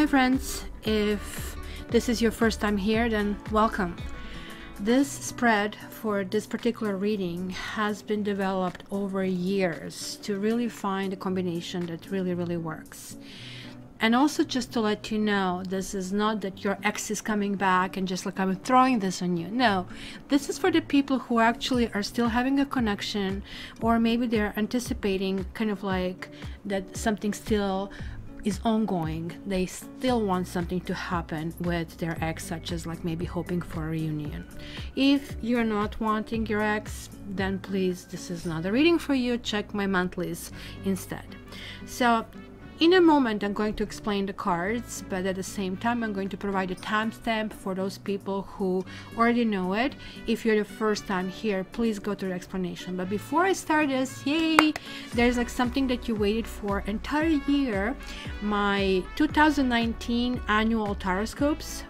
my friends, if this is your first time here, then welcome. This spread for this particular reading has been developed over years to really find a combination that really works. And also, just to let you know, this is not that your ex is coming back and just like I'm throwing this on you. No, this is for the people who actually are still having a connection, or maybe they're anticipating kind of like that something still is ongoing. They still want something to happen with their ex, such as like maybe hoping for a reunion. If you're not wanting your ex, then please, this is not a reading for you. Check my monthlies instead. So in a moment, I'm going to explain the cards, but at the same time, I'm going to provide a timestamp for those people who already know it. If you're the first time here, please go to the explanation. But before I start this, yay, there's like something that you waited for entire year, my 2019 annual Taroscopes.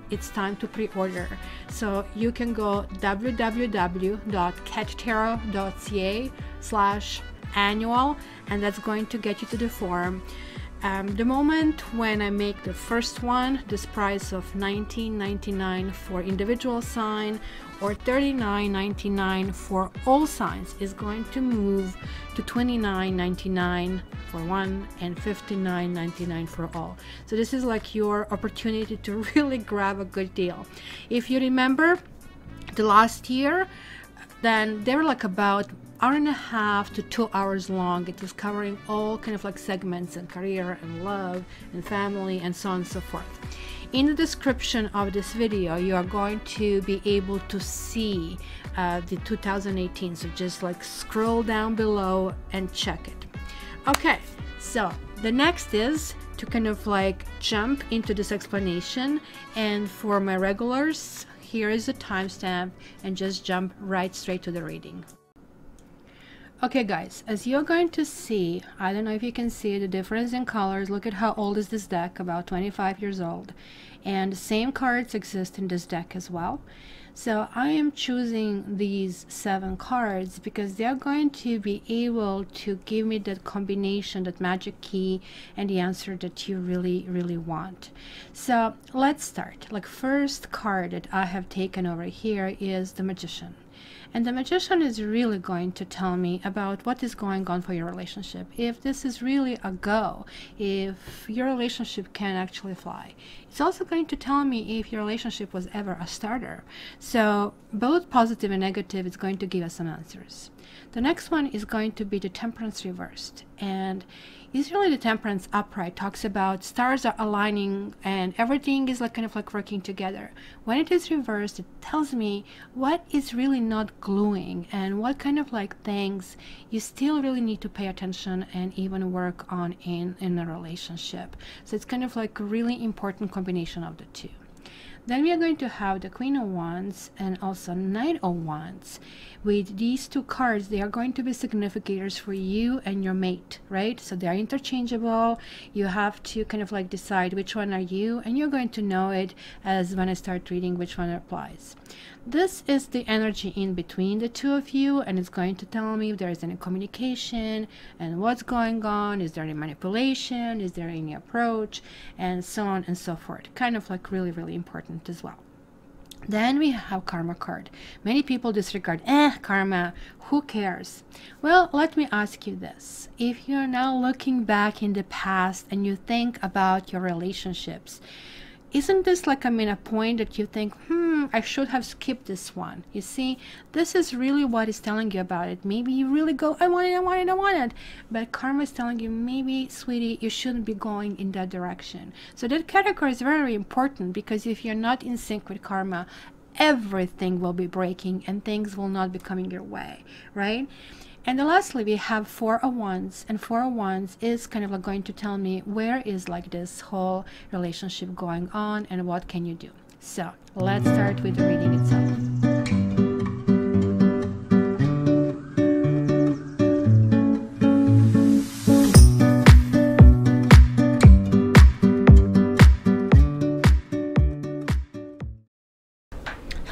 It's time to pre-order. So you can go www.cattarot.ca/annual, and that's going to get you to the form. The moment when I make the first one, this price of $19.99 for individual sign or $39.99 for all signs is going to move to $29.99 for one and $59.99 for all. So this is like your opportunity to really grab a good deal. If you remember the last year, then they were like about hour and a half to 2 hours long. It was covering all kind of like segments and career and love and family and so on and so forth. In the description of this video, you are going to be able to see the 2018. So just like scroll down below and check it. Okay, so the next is to kind of like jump into this explanation, and for my regulars, here is a timestamp, and just jump right straight to the reading. Okay guys, as you're going to see, I don't know if you can see the difference in colors. Look at how old is this deck, about 25 years old. And the same cards exist in this deck as well. So I am choosing these 7 cards because they're going to be able to give me that combination, that magic key, and the answer that you really want. So let's start. Like, first card that I have taken over here is the Magician. And the Magician is really going to tell me about what is going on for your relationship. If this is really a go, if your relationship can actually fly. It's also going to tell me if your relationship was ever a starter. So both positive and negative is going to give us some answers. The next one is going to be the Temperance reversed. And usually the Temperance upright talks about stars are aligning and everything is like kind of like working together. When it is reversed, it tells me what is really not gluing and what kind of like things you still really need to pay attention and even work on in a relationship. So it's kind of like a really important combination of the two. Then we are going to have the Queen of Wands and also Knight of Wands. With these two cards, they are going to be significators for you and your mate, right? So they are interchangeable. You have to kind of like decide which one are you, and you're going to know it as when I start reading which one applies. This is the energy in between the two of you, and it's going to tell me if there is any communication and what's going on. Is there any manipulation? Is there any approach? And so on and so forth. Kind of like really important as well. Then we have Karma card. Many people disregard, karma, who cares? Well, let me ask you this. If you're now looking back in the past and you think about your relationships, isn't this like, a point that you think, I should have skipped this one? You see, this is really what is telling you about it. Maybe you really go, I want it. But karma is telling you, maybe, sweetie, you shouldn't be going in that direction. So that category is very important, because if you're not in sync with karma, everything will be breaking and things will not be coming your way, right? And then lastly, we have Four of Wands, and Four of Wands is kind of like going to tell me where is like this whole relationship going on and what can you do. So let's start with the reading itself.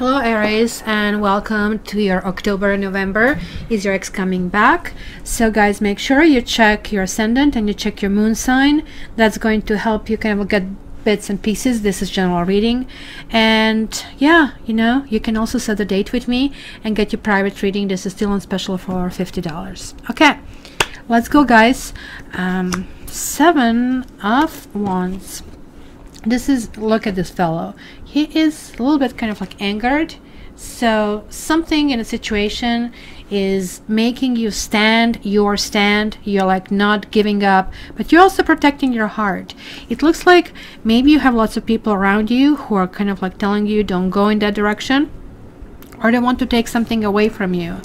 Hello Aries, and welcome to your October and November. Is your ex coming back? So guys, make sure you check your ascendant and you check your moon sign. That's going to help you kind of get bits and pieces. This is general reading, and yeah, you know, you can also set a date with me and get your private reading. This is still on special for $50. Okay, let's go, guys. 7 of Wands. This is, look at this fellow. He is a little bit kind of like angered. So something in a situation is making you stand your stand. You're like not giving up, but you're also protecting your heart. It looks like maybe you have lots of people around you who are kind of like telling you don't go in that direction, or they want to take something away from you.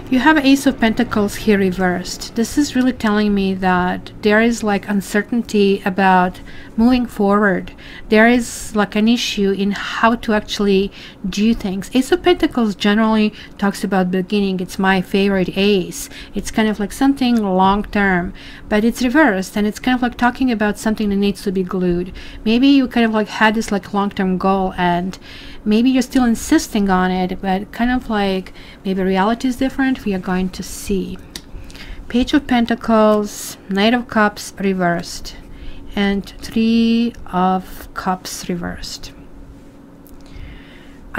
You have Ace of Pentacles here reversed. This is really telling me that there is like uncertainty about moving forward. There is like an issue in how to actually do things. Ace of Pentacles generally talks about beginning. It's my favorite ace. It's kind of like something long term, but it's reversed, and it's kind of like talking about something that needs to be glued. Maybe you kind of like had this like long-term goal, and maybe you're still insisting on it, but kind of like maybe reality is different. We are going to see. Page of Pentacles, Knight of Cups reversed, and 3 of Cups reversed.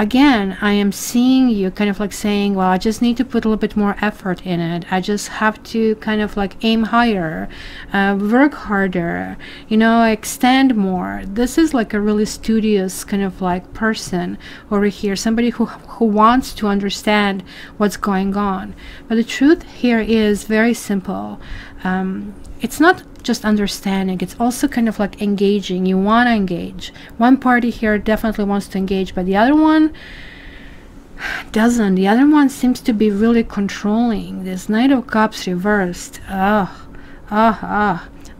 Again, I am seeing you kind of like saying, well, I just need to put a little bit more effort in it. I just have to kind of like aim higher, work harder, you know, extend more. This is like a really studious kind of like person over here, somebody who wants to understand what's going on. But the truth here is very simple. It's not just understanding, it's also kind of like engaging. You want to engage. One party here definitely wants to engage, but the other one doesn't. The other one seems to be really controlling. This Knight of Cups reversed.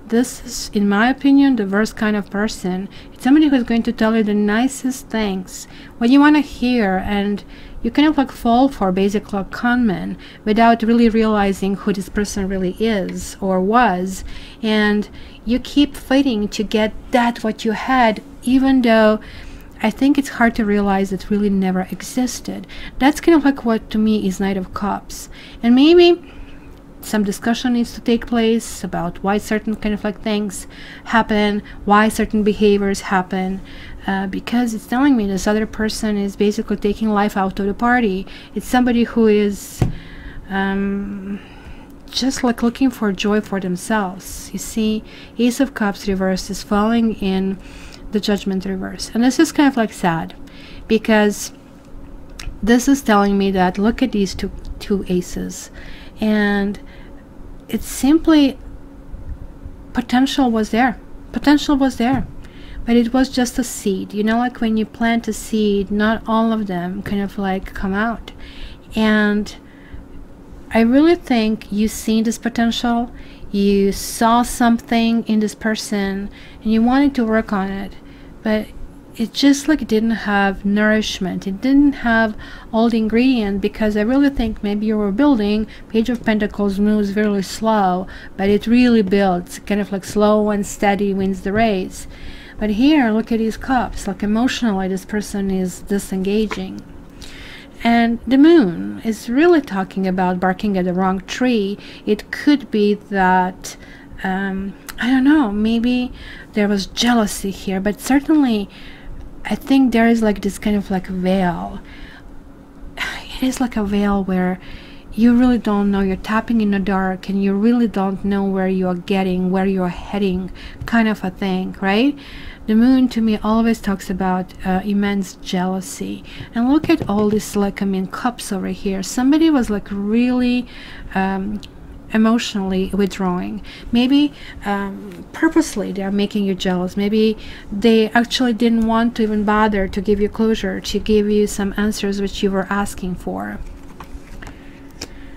This is, in my opinion, the worst kind of person. It's somebody who's going to tell you the nicest things, what you want to hear, and you kind of like fall for basically a con man without really realizing who this person really is or was, and you keep fighting to get that what you had, even though I think it's hard to realize it really never existed. That's kind of like what to me is Knight of Cups. And maybe some discussion needs to take place about why certain kind of like things happen, why certain behaviors happen, because it's telling me this other person is basically taking life out of the party. It's somebody who is just like looking for joy for themselves. You see, Ace of Cups reversed is falling in the Judgment reverse, and this is kind of like sad, because this is telling me that look at these two aces, and it's simply potential was there, but it was just a seed. You know, like when you plant a seed, not all of them kind of like come out. And I really think you seen this potential, you saw something in this person, and you wanted to work on it, but it just like didn't have nourishment. It didn't have all the ingredients, because I really think maybe you were building. Page of Pentacles moves very slow, but it really builds kind of like slow and steady wins the race. But here, look at these cups, like emotionally this person is disengaging. And the moon is really talking about barking at the wrong tree. It could be that I don't know, maybe there was jealousy here, but certainly I think there is like this kind of like veil. It is like a veil where you really don't know, you're tapping in the dark, and you really don't know where you are getting, where you are heading, kind of a thing, right? The moon to me always talks about immense jealousy. And look at all this, like, I mean, cups over here. Somebody was like really emotionally withdrawing. Maybe purposely they're making you jealous. Maybe they actually didn't want to even bother to give you closure, to give you some answers which you were asking for.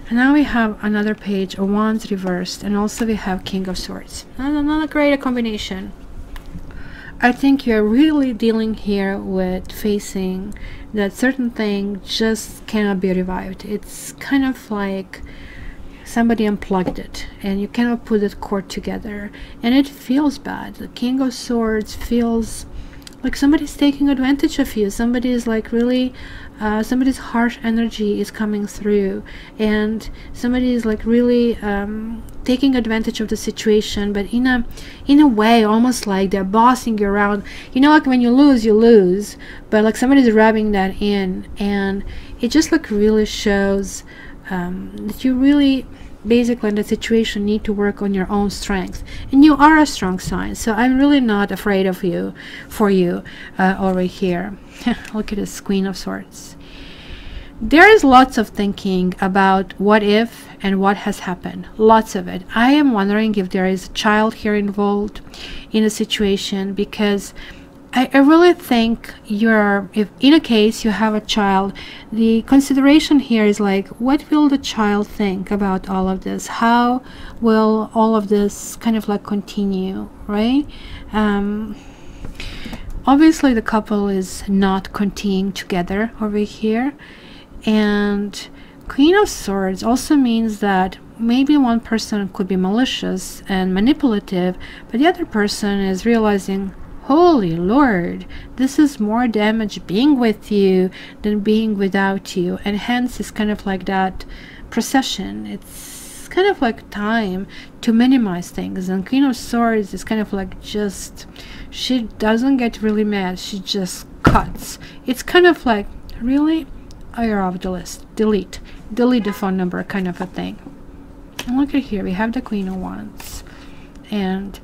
And now we have another page of Wands reversed, and also we have King of Swords. Not a great combination. I think you're really dealing here with facing that certain thing just cannot be revived. It's kind of like somebody unplugged it, and you cannot put that cord together, and it feels bad. The King of Swords feels like somebody's taking advantage of you. Somebody is like really somebody's harsh energy is coming through, and somebody is like really taking advantage of the situation, but in a way almost like they're bossing you around. You know, like when you lose, but like somebody's rubbing that in, and it just like really shows that you really basically in the situation need to work on your own strength, and you are a strong sign. So I'm really not afraid of you over here. Look at this Queen of Swords. There is lots of thinking about what if and what has happened, lots of it. I am wondering if there is a child here involved in a situation, because I really think if in a case you have a child, the consideration here is like, what will the child think about all of this? How will all of this kind of like continue, right? Obviously the couple is not continuing together over here, and Queen of Swords also means that maybe one person could be malicious and manipulative, but the other person is realizing, holy Lord, this is more damage being with you than being without you, and hence it's kind of like that procession. It's kind of like time to minimize things, and Queen of Swords is kind of like just, she doesn't get really mad, she just cuts. It's kind of like, really? Oh, you're off the list. Delete the phone number kind of a thing. And look at here, we have the Queen of Wands, and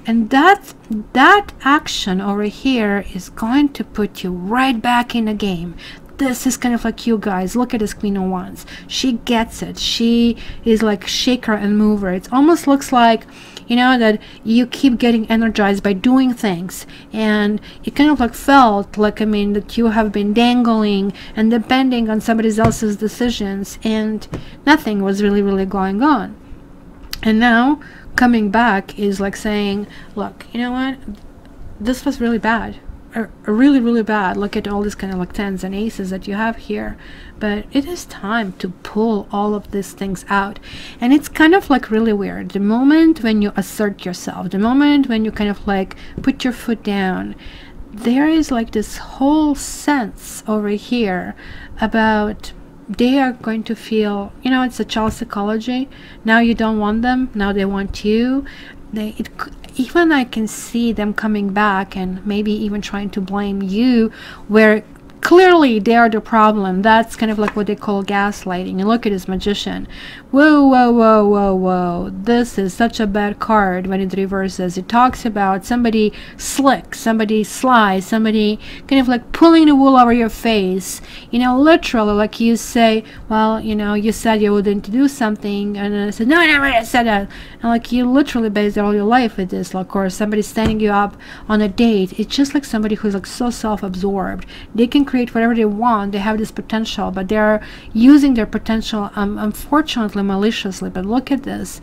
that action over here is going to put you right back in the game. This is kind of like you guys. Look at this Queen of Wands. She gets it. She is like shaker and mover. It almost looks like, you know, that you keep getting energized by doing things, and it kind of like felt like, I mean, that you have been dangling and depending on somebody else's decisions, and nothing was really going on. And now coming back is like saying, look, you know what, this was really bad, really bad. Look at all these kind of like tens and aces that you have here, but it is time to pull all of these things out. And it's kind of like really weird, the moment when you assert yourself, the moment when you kind of like put your foot down, there is like this whole sense over here about they are going to feel, you know, it's a child psychology. Now you don't want them, now they want you. Even I can see them coming back and maybe even trying to blame you, where clearly they are the problem. That's kind of like what they call gaslighting. And look at this Magician. Whoa. This is such a bad card when it reverses. It talks about somebody slick, somebody sly, somebody kind of like pulling the wool over your face. You know, literally, like you say, well, you know, you said you wouldn't do something, and then I said, no, I never said that. And like you literally based all your life with this. Like, or somebody standing you up on a date. It's just like somebody who's like so self-absorbed. They can create whatever they want. They have this potential, but they're using their potential unfortunately maliciously. But look at this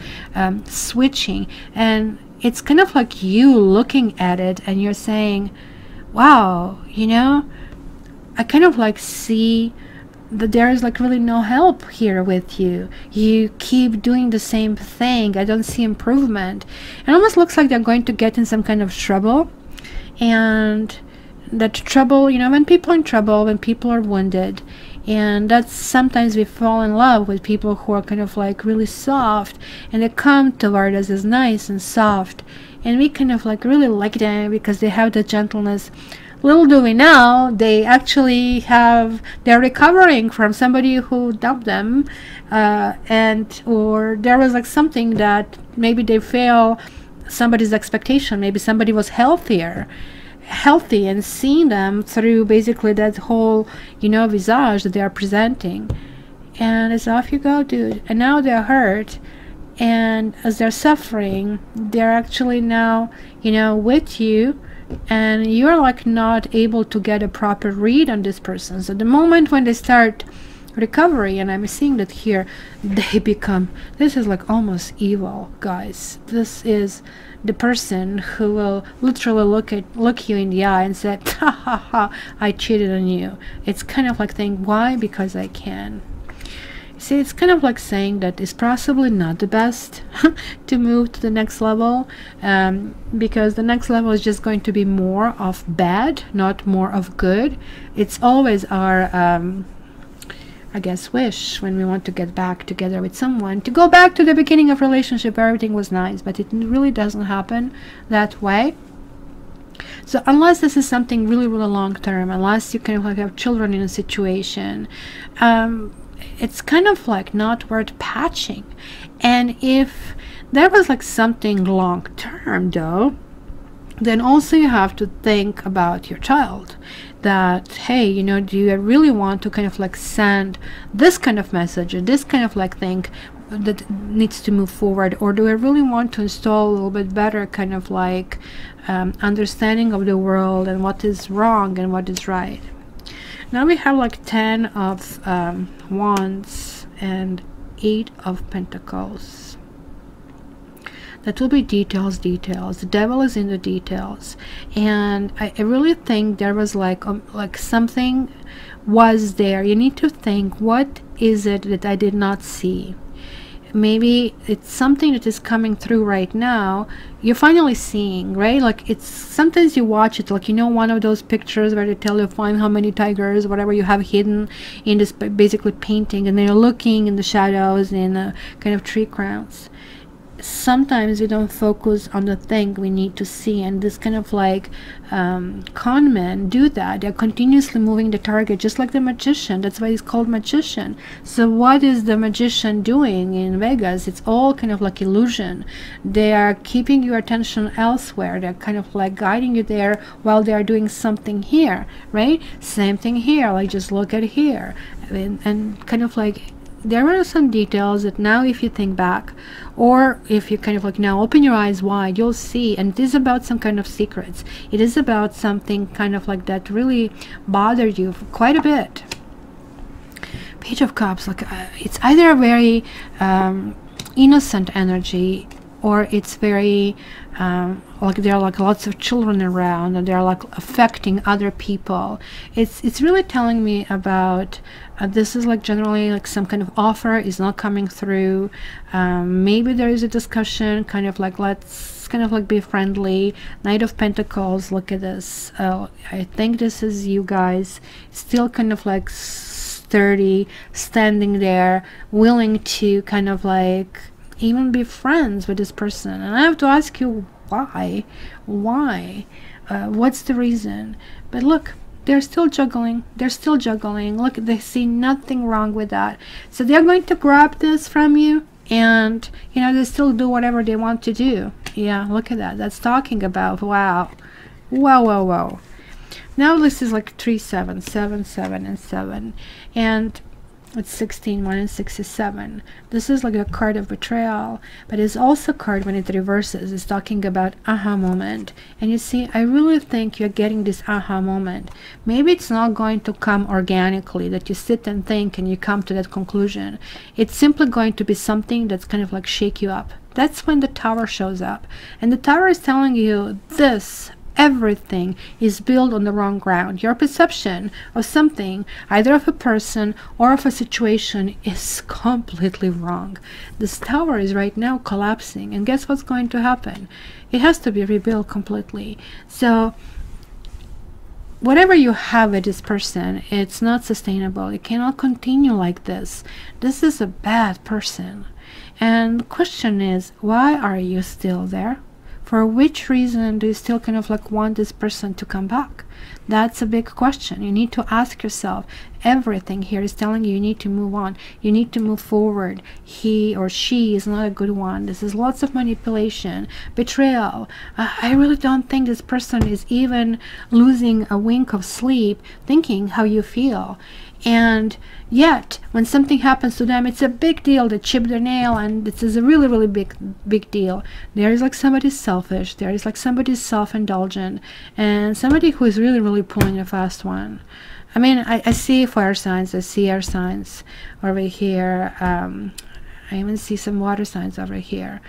switching, and it's kind of like you looking at it and you're saying, wow, you know, I kind of like see that there is like really no help here with you. You keep doing the same thing. I don't see improvement. It almost looks like they're going to get in some kind of trouble, and that trouble, you know, when people are in trouble, when people are wounded, and that's sometimes we fall in love with people who are kind of like really soft, and they come toward us as nice and soft, and we kind of like really like them because they have the gentleness. Little do we know, they actually they're recovering from somebody who dumped them, or there was like something that maybe they fail somebody's expectation. Maybe somebody was healthy and seeing them through basically that whole, you know, visage that they are presenting, and it's off you go, dude. And now they're hurt, and as they're suffering, they're actually now, you know, with you, and you're like not able to get a proper read on this person. So the moment when they start recovery, and I'm seeing that here, they become, this is like almost evil, guys. This is the person who will literally look you in the eye and say, ha ha ha, I cheated on you. It's kind of like saying, why? Because I can. See, it's kind of like saying that it's possibly not the best to move to the next level, because the next level is just going to be more of bad, not more of good. It's always our I guess wish when we want to get back together with someone, to go back to the beginning of relationship where everything was nice, but it really doesn't happen that way. So unless this is something really long term, unless you kind of like have children in a situation, it's kind of like not worth patching. And if there was like something long term though, then also you have to think about your child, that hey, you know, do you really want to kind of like send this kind of message or this kind of like thing that needs to move forward, or do I really want to install a little bit better kind of like understanding of the world and what is wrong and what is right. Now we have like 10 of Wands and 8 of Pentacles. That will be details. The devil is in the details, and I really think there was like something was there. You need to think, what is it that I did not see? Maybe it's something that is coming through right now, you're finally seeing, right? Like, it's sometimes you watch it, like, you know, one of those pictures where they tell you find how many tigers, whatever you have hidden in this basically painting, and then you're looking in the shadows in kind of tree crowns. Sometimes we don't focus on the thing we need to see, and this kind of like con men do that. They're continuously moving the target, just like the magician. That's why he's called magician. So what is the magician doing in Vegas? It's all kind of like illusion. They are keeping your attention elsewhere. They're kind of like guiding you there while they are doing something here, right? Same thing here, like just look at here, and kind of like there are some details that now if you think back, or if you kind of like now open your eyes wide, you'll see, and it is about some kind of secrets. It is about something kind of like that really bothered you for quite a bit. Page of Cups, like it's either a very innocent energy, or it's very like there are like lots of children around and they're like affecting other people. It's really telling me about this is like generally like some kind of offer is not coming through. Maybe there is a discussion, kind of like let's kind of like be friendly. Knight of Pentacles, look at this. I think this is you guys still kind of like sturdy, standing there, willing to kind of like even be friends with this person. And I have to ask you why what's the reason? But look, they're still juggling. Look, they see nothing wrong with that. So they're going to grab this from you, and you know, they still do whatever they want to do. Yeah, look at that. That's talking about wow. Now this is like 3 7 7 7 and 7, and it's 16 1 and 6 is 7. This is like a card of betrayal, but it's also a card when it reverses. It's talking about aha moment. And you see, I really think you're getting this aha moment. Maybe it's not going to come organically, that you sit and think and you come to that conclusion. It's simply going to be something that's kind of like shake you up. That's when the Tower shows up, and the Tower is telling you this. Everything is built on the wrong ground. Your perception of something, either of a person or of a situation, is completely wrong. This Tower is right now collapsing, and guess what's going to happen? It has to be rebuilt completely. So whatever you have with this person, it's not sustainable. It cannot continue like this. This is a bad person. And the question is, why are you still there? For which reason do you still kind of like want this person to come back? That's a big question. You need to ask yourself. Everything here is telling you need to move on. You need to move forward. He or she is not a good one. This is lots of manipulation, betrayal. I really don't think this person is even losing a wink of sleep thinking how you feel. And yet, when something happens to them, it's a big deal. They chip their nail, and this is a really big deal. There is like somebody selfish. There is like somebody self-indulgent, and somebody who is really pulling a fast one. I mean, I see fire signs. I see air signs over here. I even see some water signs over here.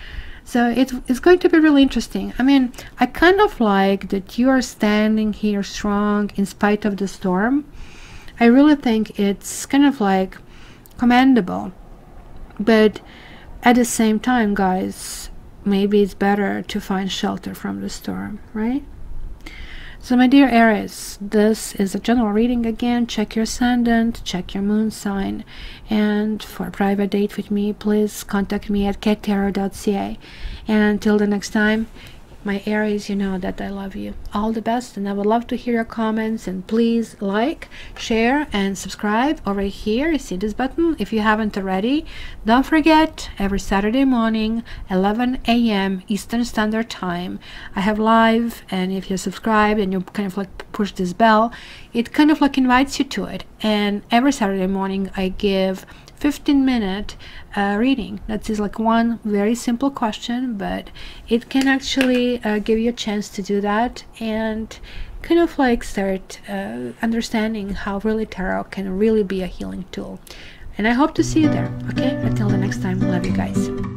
So it's going to be really interesting. I mean, I kind of like that you are standing here strong in spite of the storm. I really think it's kind of like commendable. But at the same time, guys, maybe it's better to find shelter from the storm, right? So my dear Aries, this is a general reading again. Check your ascendant, check your moon sign, and for a private date with me, please contact me at caketarot.ca. And until the next time, my Aries, you know that I love you. All the best, and I would love to hear your comments, and please like, share, and subscribe over here. You see this button if you haven't already. Don't forget, every Saturday morning, 11 a.m. Eastern Standard Time, I have live, and if you subscribe and you kind of like push this bell, it kind of like invites you to it. And every Saturday morning I give 15-minute reading. That is like one very simple question, but it can actually give you a chance to do that and kind of like start understanding how really tarot can really be a healing tool. And I hope to see you there. Okay, until the next time, love you guys.